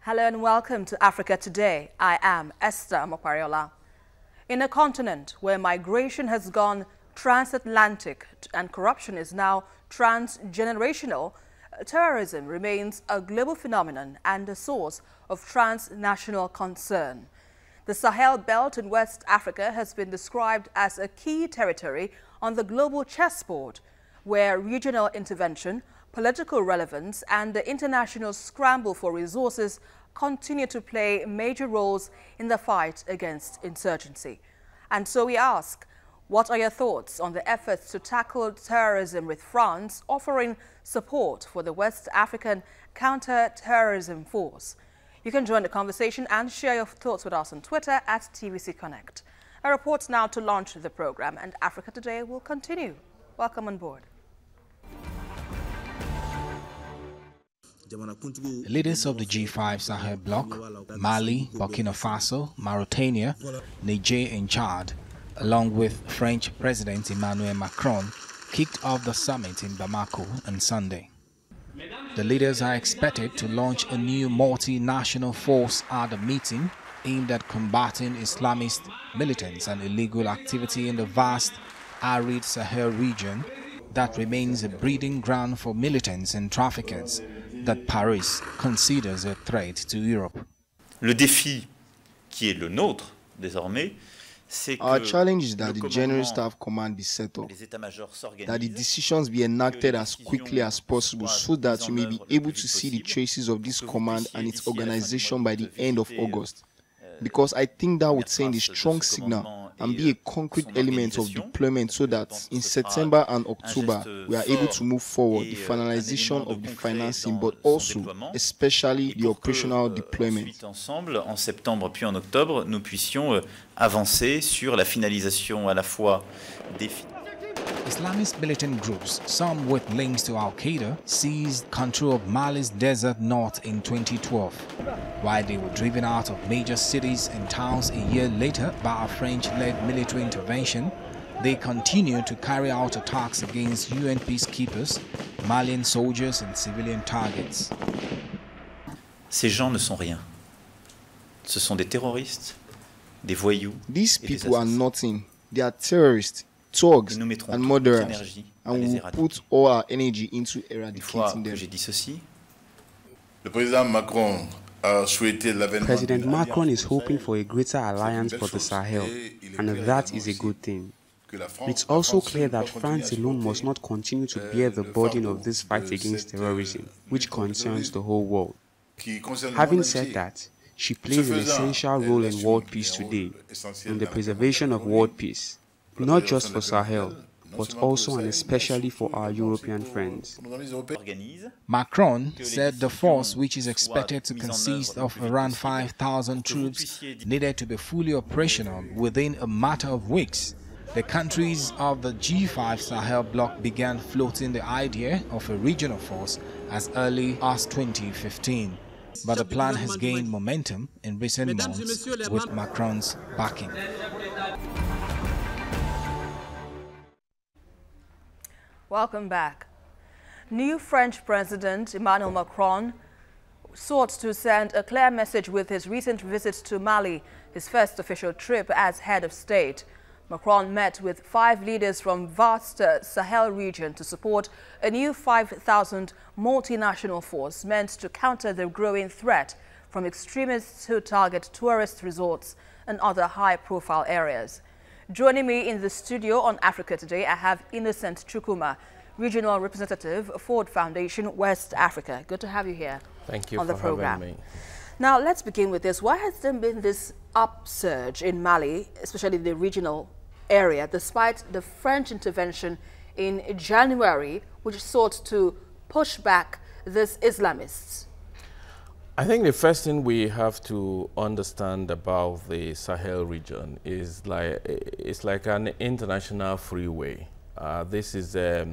Hello and welcome to Africa Today. I am Esther Mokwariola. In a continent where migration has gone transatlantic and corruption is now transgenerational, terrorism remains a global phenomenon and a source of transnational concern. The Sahel belt in West Africa has been described as a key territory on the global chessboard, where regional intervention, political relevance and the international scramble for resources continue to play major roles in the fight against insurgency. And so we ask, what are your thoughts on the efforts to tackle terrorism, with France offering support for the West African counter-terrorism force? You can join the conversation and share your thoughts with us on Twitter at TVC Connect. A report now to launch the program, and Africa Today will continue. Welcome on board. The leaders of the G5 Sahel bloc, Mali, Burkina Faso, Mauritania, Niger and Chad, along with French President Emmanuel Macron, kicked off the summit in Bamako on Sunday. The leaders are expected to launch a new multinational force at the meeting aimed at combating Islamist militants and illegal activity in the vast, arid Sahel region that remains a breeding ground for militants and traffickers that Paris considers a threat to Europe. Le défi qui est le nôtre désormais, c'est que our challenge is that the General Staff Command be set up, that the decisions be enacted as quickly as possible so that we may be able to see the traces of this command and its organization by the end of August. Because I think that would send a strong signal and be a concrete element of deployment so that in September and October we are able to move forward the finalization of the financing, but also especially the operational deployment. Ensemble, en septembre puis en octobre, nous puissions avancer sur la finalisation à la fois des Islamist militant groups, some with links to Al-Qaeda, seized control of Mali's desert north in 2012. While they were driven out of major cities and towns a year later by a French-led military intervention, they continue to carry out attacks against UN peacekeepers, Malian soldiers and civilian targets. Ces gens ne sont rien. Ce sont des terroristes, des voyous. These people are nothing. They are terrorists, thugs and murderers, and we will put all our energy into eradicating them. President Macron is hoping for a greater alliance for the Sahel, and that is a good thing. It's also clear that France alone must not continue to bear the burden of this fight against terrorism, which concerns the whole world. Having said that, she plays an essential role in world peace today, in the preservation of world peace, not just for Sahel, but also and especially for our European friends. Macron said the force, which is expected to consist of around 5,000 troops, needed to be fully operational within a matter of weeks. The countries of the G5 Sahel bloc began floating the idea of a regional force as early as 2015. But the plan has gained momentum in recent months with Macron's backing. Welcome back. New French President Emmanuel Macron sought to send a clear message with his recent visit to Mali, his first official trip as head of state. Macron met with 5 leaders from vast Sahel region to support a new 5,000 multinational force meant to counter the growing threat from extremists who target tourist resorts and other high-profile areas. Joining me in the studio on Africa Today, I have Innocent Chukwuma, Regional Representative, Ford Foundation, West Africa. Good to have you here. Thank you on the for program. having me. Now, let's begin with this. Why has there been this upsurge in Mali, especially the regional area, despite the French intervention in January, which sought to push back these Islamists? I think the first thing we have to understand about the Sahel region is it's like an international freeway. This is a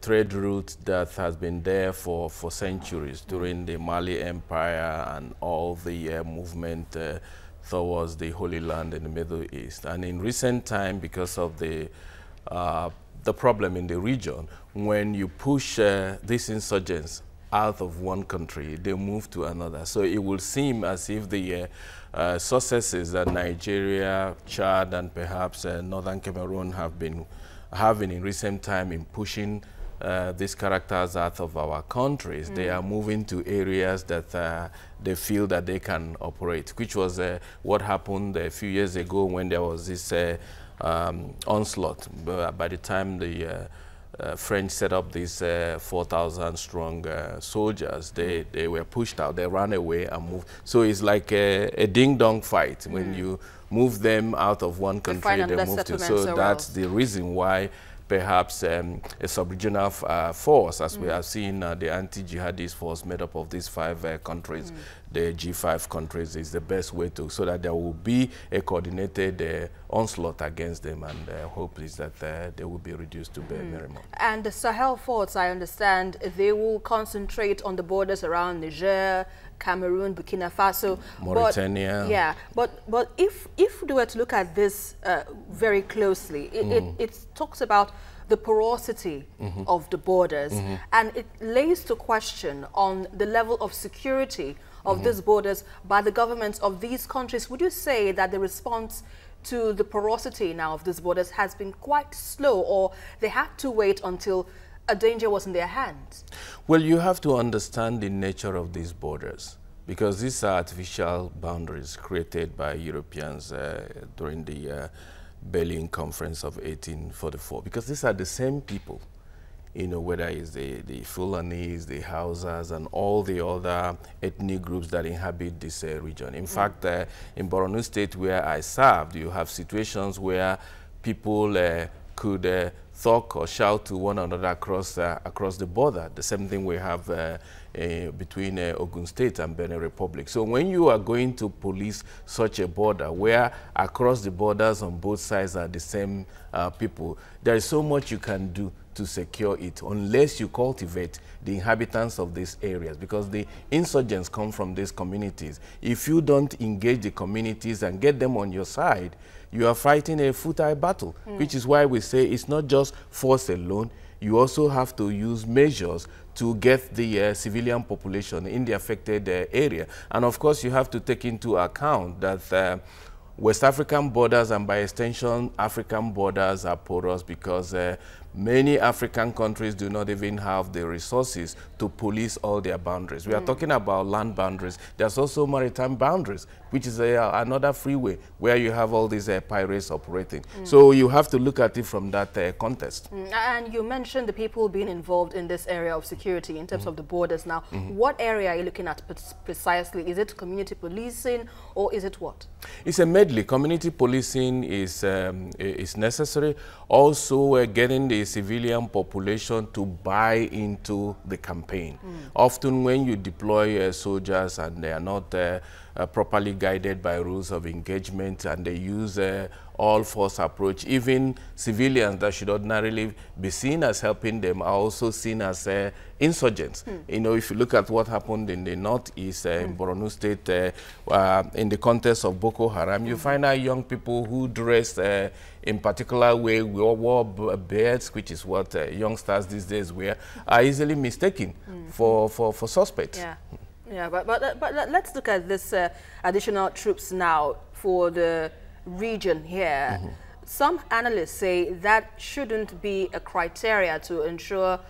trade route that has been there for centuries during the Mali Empire and all the movement towards the Holy Land in the Middle East. And in recent time, because of the problem in the region, when you push these insurgents out of one country, they move to another. So it will seem as if the successes that Nigeria, Chad, and perhaps Northern Cameroon have been having in recent time in pushing these characters out of our countries, they are moving to areas that they feel that they can operate, which was what happened a few years ago when there was this onslaught. By the time the French set up these 4,000 strong soldiers, they were pushed out, they ran away and moved. So it's like a ding-dong fight. When you move them out of one country, they move to. So that's the reason why perhaps a sub-regional force, as we have seen, the anti-jihadist force made up of these 5 countries, the G5 countries, is the best way to, so that there will be a coordinated onslaught against them, and hope is that they will be reduced to bare minimum. And the Sahel force, I understand, they will concentrate on the borders around Niger, Cameroon, Burkina Faso, Mauritania. But if they were to look at this very closely, it talks about the porosity of the borders, and it lays to question on the level of security of these borders by the governments of these countries. Would you say that the response to the porosity now of these borders has been quite slow, or they had to wait until a danger was in their hands? Well, you have to understand the nature of these borders, because these are artificial boundaries created by Europeans during the Berlin Conference of 1844, because these are the same people, you know, whether it's the Fulanese, the Hausas, and all the other ethnic groups that inhabit this region. In fact, in Borno State, where I served, you have situations where people could talk or shout to one another across the border. The same thing we have between Ogun State and Benin Republic. So when you are going to police such a border where across the borders on both sides are the same people, there is so much you can do to secure it, unless you cultivate the inhabitants of these areas, because the insurgents come from these communities. If you don't engage the communities and get them on your side, you are fighting a futile battle, which is why we say it's not just force alone. You also have to use measures to get the civilian population in the affected area. And of course, you have to take into account that West African borders, and by extension African borders, are porous, because many African countries do not even have the resources to police all their boundaries. We are talking about land boundaries. There's also maritime boundaries, which is another freeway where you have all these pirates operating. So you have to look at it from that context. And you mentioned the people being involved in this area of security in terms of the borders now. What area are you looking at precisely? Is it community policing, or is it what? It's a medley. Community policing is necessary. Also, getting the civilian population to buy into the campaign. Often when you deploy soldiers and they are not properly guided by rules of engagement, and they use all-force approach, even civilians that should ordinarily be seen as helping them are also seen as insurgents. You know, if you look at what happened in the northeast, in Borno State, in the context of Boko Haram, you find out young people who dress in particular way, wore beards, which is what youngsters these days wear, are easily mistaken for suspects. Yeah, but let's look at this additional troops now for the region here. Some analysts say that shouldn't be a criteria to ensure,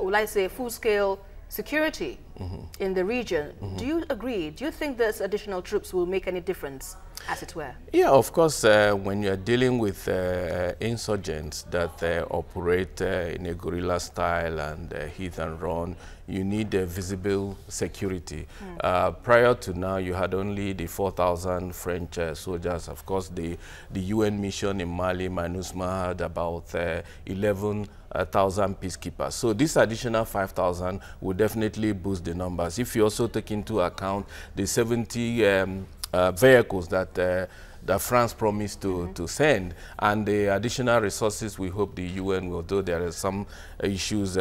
will I say, full-scale security in the region. Do you agree? Do you think these additional troops will make any difference, as it were? Yeah, of course, when you're dealing with insurgents that operate in a guerrilla style and hit and run, you need visible security. Prior to now, you had only the 4,000 French soldiers. Of course, the UN mission in Mali, MINUSMA, had about 11,000 peacekeepers. So this additional 5,000 will definitely boost the numbers. If you also take into account the 70 vehicles that that France promised to send, and the additional resources we hope the UN will do. There are some issues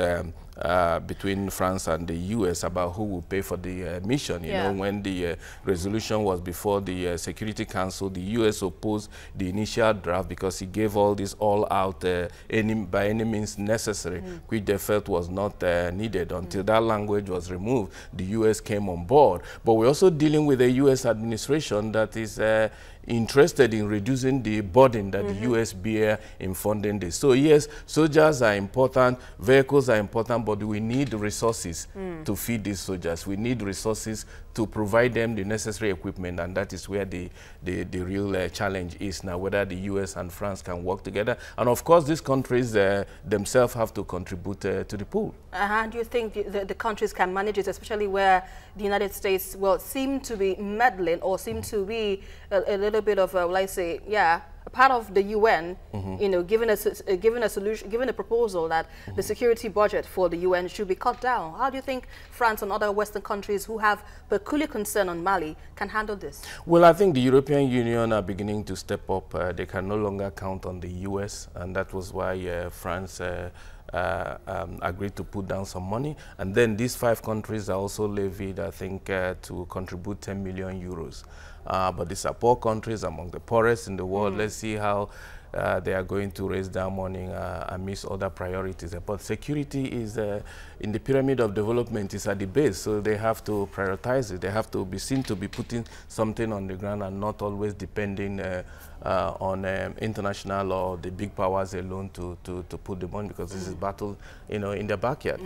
between France and the US about who will pay for the mission. You know, when the resolution was before the Security Council, the US opposed the initial draft because it gave all this all out by any means necessary, which they felt was not needed. Until that language was removed, the US came on board. But we're also dealing with a US administration that is interested in reducing the burden that the U.S. bear in funding this. So yes, soldiers are important, vehicles are important, but we need resources to feed these soldiers. We need resources to provide them the necessary equipment, and that is where the real challenge is now, whether the U.S. and France can work together. And of course, these countries themselves have to contribute to the pool. How do you think the countries can manage it, especially where the United States will seem to be meddling or seem to be a little bit of, let's say, a part of the UN, you know, given a proposal that the security budget for the UN should be cut down? How do you think France and other Western countries who have peculiar concern on Mali can handle this? Well, I think the European Union are beginning to step up. They can no longer count on the US, and that was why France agreed to put down some money. And then these 5 countries are also levied, I think, to contribute 10 million euros. But these are poor countries, among the poorest in the world. Let's see how they are going to raise their money amidst other priorities. But security is, in the pyramid of development, is at the base, so they have to prioritize it. They have to be seen to be putting something on the ground and not always depending on international or the big powers alone to put the money, because this is battle, you know, in the backyard.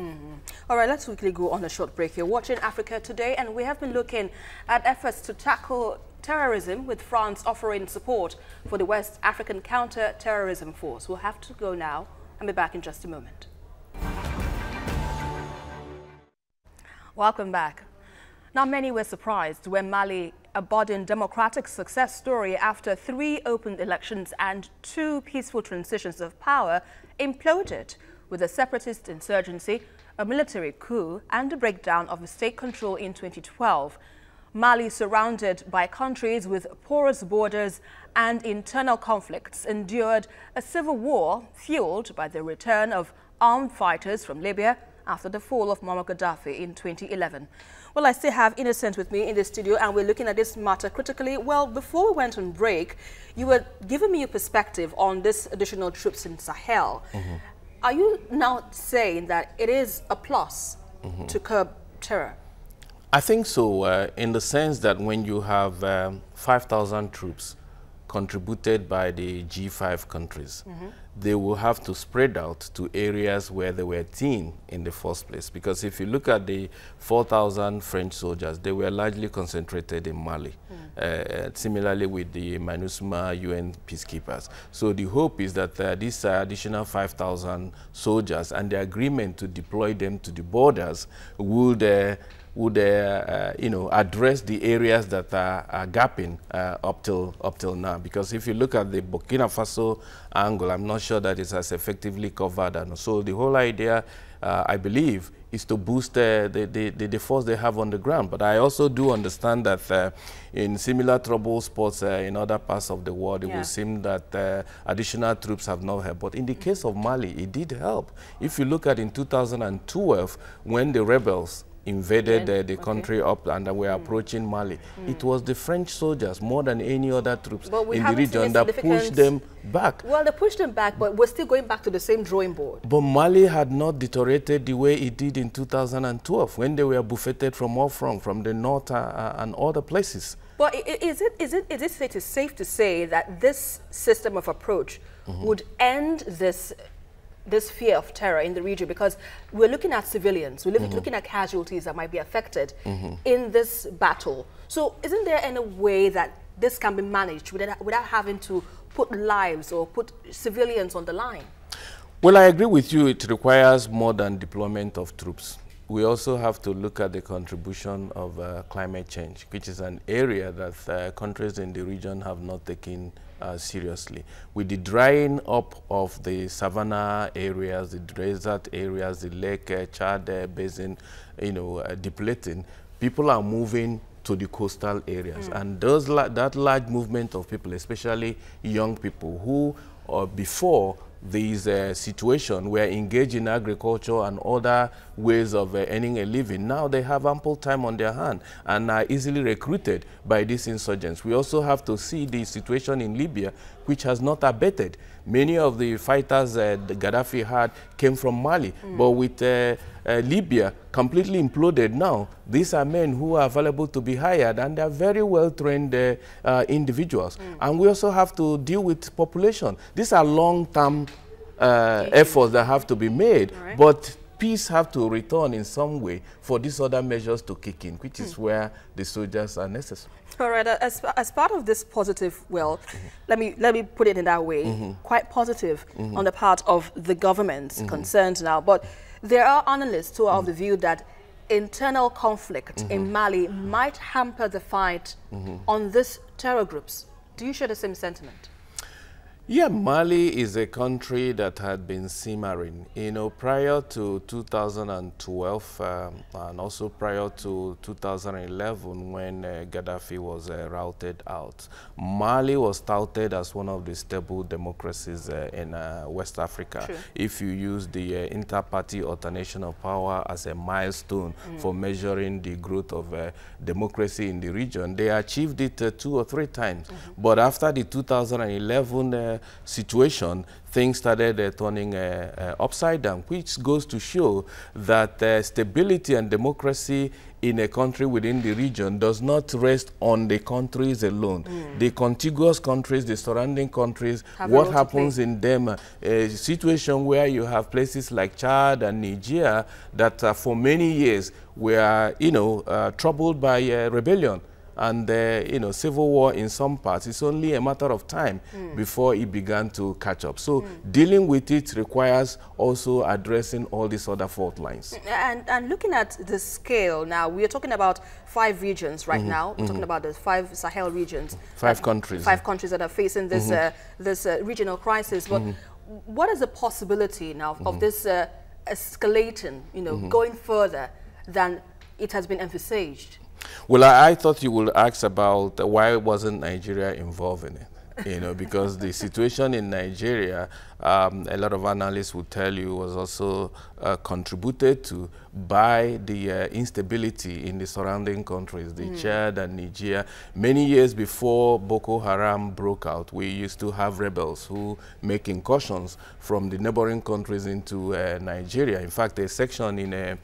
All right, let's quickly go on a short break. You're watching Africa Today, and we have been looking at efforts to tackle terrorism, with France offering support for the West African Counter-Terrorism Force. We'll have to go now and be back in just a moment. Welcome back. Now, many were surprised when Mali, a budding democratic success story after 3 open elections and 2 peaceful transitions of power, imploded with a separatist insurgency, a military coup, and the breakdown of state control in 2012. Mali, surrounded by countries with porous borders and internal conflicts, endured a civil war fueled by the return of armed fighters from Libya after the fall of Muammar Gaddafi in 2011. Well, I still have Innocent with me in the studio, and we're looking at this matter critically. Well, before we went on break, you were giving me your perspective on this additional troops in Sahel. Are you now saying that it is a plus to curb terror? I think so, in the sense that when you have 5,000 troops contributed by the G5 countries, they will have to spread out to areas where they were thin in the first place. Because if you look at the 4,000 French soldiers, they were largely concentrated in Mali, similarly with the MINUSMA UN peacekeepers. So the hope is that these additional 5,000 soldiers and the agreement to deploy them to the borders would you know, address the areas that are gapping up till now. Because if you look at the Burkina Faso angle, I'm not sure that it's as effectively covered. And so the whole idea, I believe, is to boost the force they have on the ground. But I also do understand that in similar trouble spots in other parts of the world, it will seem that additional troops have not helped. But in the case of Mali, it did help. If you look at in 2012, when the rebels invaded the country up and were approaching Mali, it was the French soldiers more than any other troops in the region that pushed them back. Well, they pushed them back, but we're still going back to the same drawing board. But Mali had not deteriorated the way it did in 2012 when they were buffeted from all from the north and other places. But is it safe to say that this system of approach would end this fear of terror in the region? Because we're looking at civilians, we're looking at casualties that might be affected in this battle. So isn't there any way that this can be managed without having to put lives or put civilians on the line? Well, I agree with you. It requires more than deployment of troops. We also have to look at the contribution of climate change, which is an area that countries in the region have not taken seriously. With the drying up of the savanna areas, the desert areas, the Lake Chad basin, you know, depleting, people are moving to the coastal areas. And those that large movement of people, especially young people who before these situation were engaged in agriculture and other ways of earning a living, now they have ample time on their hand and are easily recruited by these insurgents. We also have to see the situation in Libya, which has not abated. Many of the fighters the Gaddafi had came from Mali, but with Libya completely imploded now, these are men who are available to be hired, and they are very well-trained individuals. And we also have to deal with population. These are long-term efforts that have to be made, but peace have to return in some way for these other measures to kick in, which is where the soldiers are necessary. All right, as part of this positive, well, let me put it in that way, quite positive on the part of the government concerned now, but there are analysts who are of the view that internal conflict in Mali might hamper the fight on these terror groups. Do you share the same sentiment? Yeah, Mali is a country that had been simmering, you know, prior to 2012 and also prior to 2011 when Gaddafi was routed out. Mali was touted as one of the stable democracies in West Africa. True. If you use the inter-party alternation of power as a milestone for measuring the growth of democracy in the region, they achieved it 2 or 3 times. But after the 2011 situation, things started turning upside down, which goes to show that stability and democracy in a country within the region does not rest on the countries alone. The contiguous countries, the surrounding countries, what happens in them, a situation where you have places like Chad and Niger that for many years were, you know, troubled by rebellion and you know, civil war in some parts. It's only a matter of time before it began to catch up. So dealing with it requires also addressing all these other fault lines. And looking at the scale now, we are talking about 5 regions right now. We're talking about the 5 Sahel regions. 5 countries. 5 countries that are facing this, this regional crisis. But what is the possibility now of this escalating, you know, going further than it has been envisaged? Well, I thought you would ask about why wasn't Nigeria involved in it, you know, because the situation in Nigeria, a lot of analysts would tell you, was also contributed to by the instability in the surrounding countries, the Chad and Niger. Many years before Boko Haram broke out, we used to have rebels who make incursions from the neighboring countries into Nigeria. In fact, a section in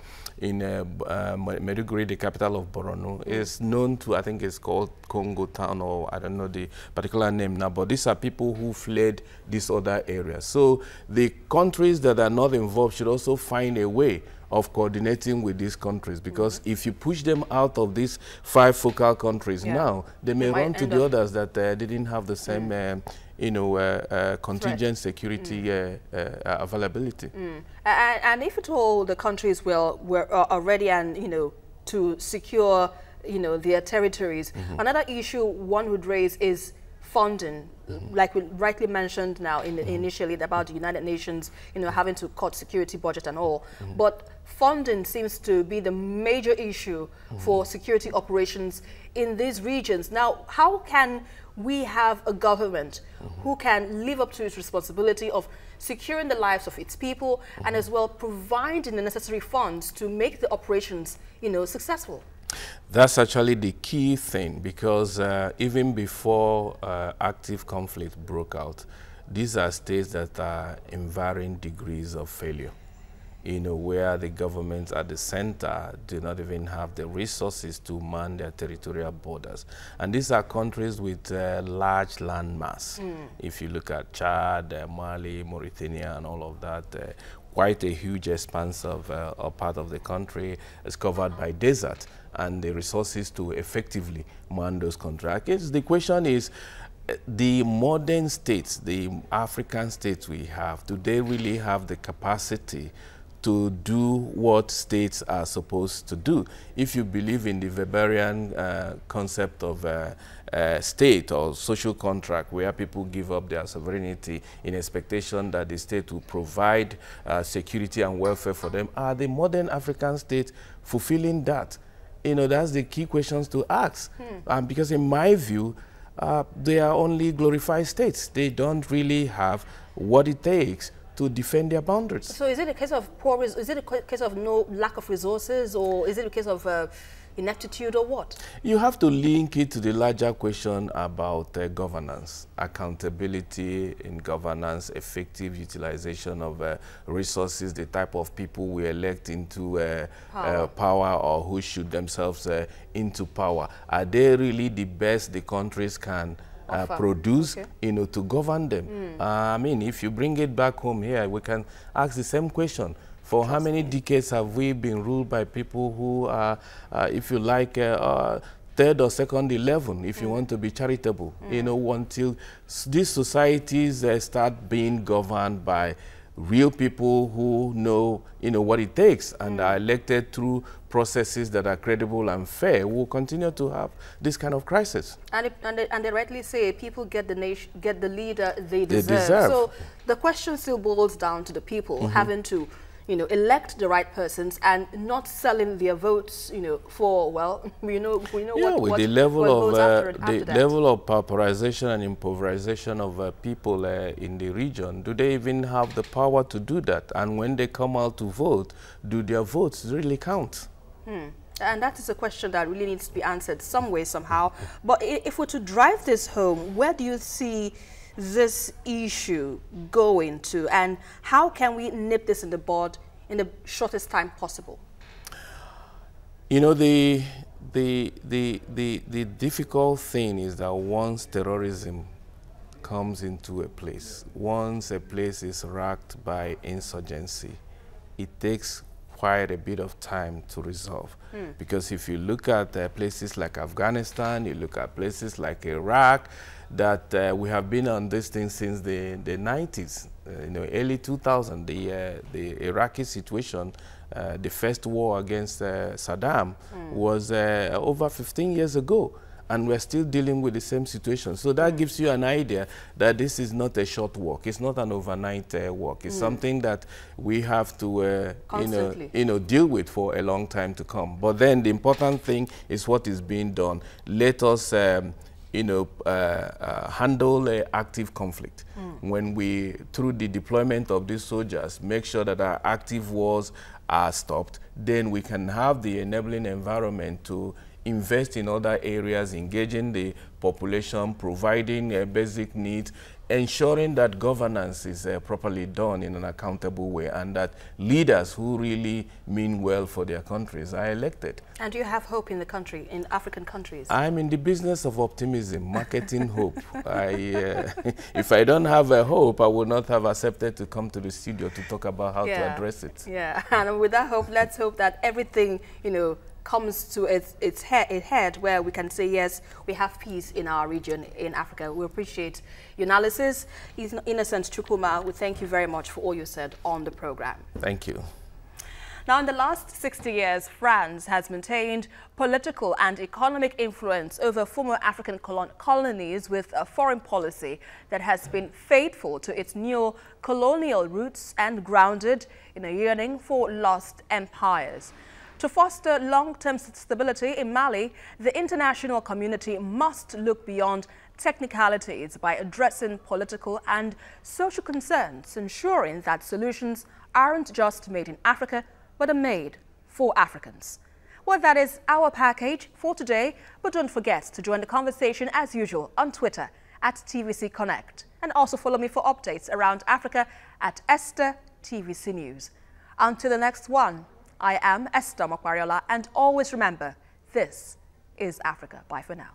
Maiduguri, the capital of Borno, is known to, I think it's called Congo Town, or I don't know the particular name now, but these are people who fled these other areas. So the countries that are not involved should also find a way of coordinating with these countries, because if you push them out of these 5 focal countries now, they may run to the others that didn't have the same you know, contingent security availability. And if at all the countries were already, and you know, to secure, you know, their territories, another issue one would raise is funding, like we rightly mentioned now initially about the United Nations, you know, having to cut security budget and all. But funding seems to be the major issue for security operations in these regions. Now, how can we have a government who can live up to its responsibility of securing the lives of its people and as well providing the necessary funds to make the operations, you know, successful? That's actually the key thing, because even before active conflict broke out, these are states that are in varying degrees of failure. You know, where the governments at the center do not even have the resources to man their territorial borders. And these are countries with large land mass. If you look at Chad, Mali, Mauritania, and all of that, quite a huge expanse of a part of the country is covered by desert, and the resources to effectively man those contracts. The question is, the modern states, the African states we have, do they really have the capacity to do what states are supposed to do? If you believe in the Weberian concept of state or social contract, where people give up their sovereignty in expectation that the state will provide security and welfare for them, are the modern African states fulfilling that? that's the key questions to ask. Because in my view, they are only glorified states. They don't really have what it takes to defend their boundaries. So is it a case of is it a case of no lack of resources, or is it a case of ineptitude, or what? You have to link it to the larger question about governance, accountability in governance, effective utilization of resources, the type of people we elect into power, or who shoot themselves into power. Are they really the best the countries can produce, to govern them? I mean, if you bring it back home here, we can ask the same question. For how many decades have we been ruled by people who are, if you like, third or second 11, if you want to be charitable, until these societies start being governed by real people who know, what it takes and are elected through processes that are credible and fair, we'll continue to have this kind of crisis. And they rightly say people get the leader they deserve. So the question still boils down to the people having to elect the right persons and not selling their votes, for, well, we know what the level of pauperization and impoverization of people in the region. Do they even have the power to do that? And when they come out to vote, do their votes really count? And that is a question that really needs to be answered some way, somehow. But if we're to drive this home, where do you see this issue going to, and how can we nip this in the bud in the shortest time possible? The difficult thing is that once terrorism comes into a place, once a place is racked by insurgency, it takes quite a bit of time to resolve. Because if you look at places like Afghanistan, you look at places like Iraq, that we have been on this thing since the 90s, early 2000, the Iraqi situation, the first war against Saddam was over 15 years ago, and we're still dealing with the same situation. So that gives you an idea that this is not a short walk. It's not an overnight walk. It's something that we have to deal with for a long time to come. But then the important thing is what is being done. Let us handle active conflict. When we, through the deployment of these soldiers, make sure that our active wars are stopped, then we can have the enabling environment to invest in other areas, engaging the population, providing basic needs, ensuring that governance is properly done in an accountable way, and that leaders who really mean well for their countries are elected. And do you have hope in the country, in African countries? I'm in the business of optimism, marketing hope. If I don't have a hope, I would not have accepted to come to the studio to talk about how to address it. Yeah, and with that hope, let's hope that everything, comes to its head where we can say, yes, we have peace in our region, in Africa. We appreciate your analysis. Innocent Chukwuma, we thank you very much for all you said on the program. Thank you. Now, in the last 60 years, France has maintained political and economic influence over former African colonies with a foreign policy that has been faithful to its neo-colonial roots and grounded in a yearning for lost empires. To foster long-term stability in Mali, the international community must look beyond technicalities by addressing political and social concerns, ensuring that solutions aren't just made in Africa, but are made for Africans. Well, that is our package for today, but don't forget to join the conversation as usual on Twitter at TVC Connect, and also follow me for updates around Africa at Esther TVC News. Until the next one, I am Esther Mokwariola, and always remember, this is Africa. Bye for now.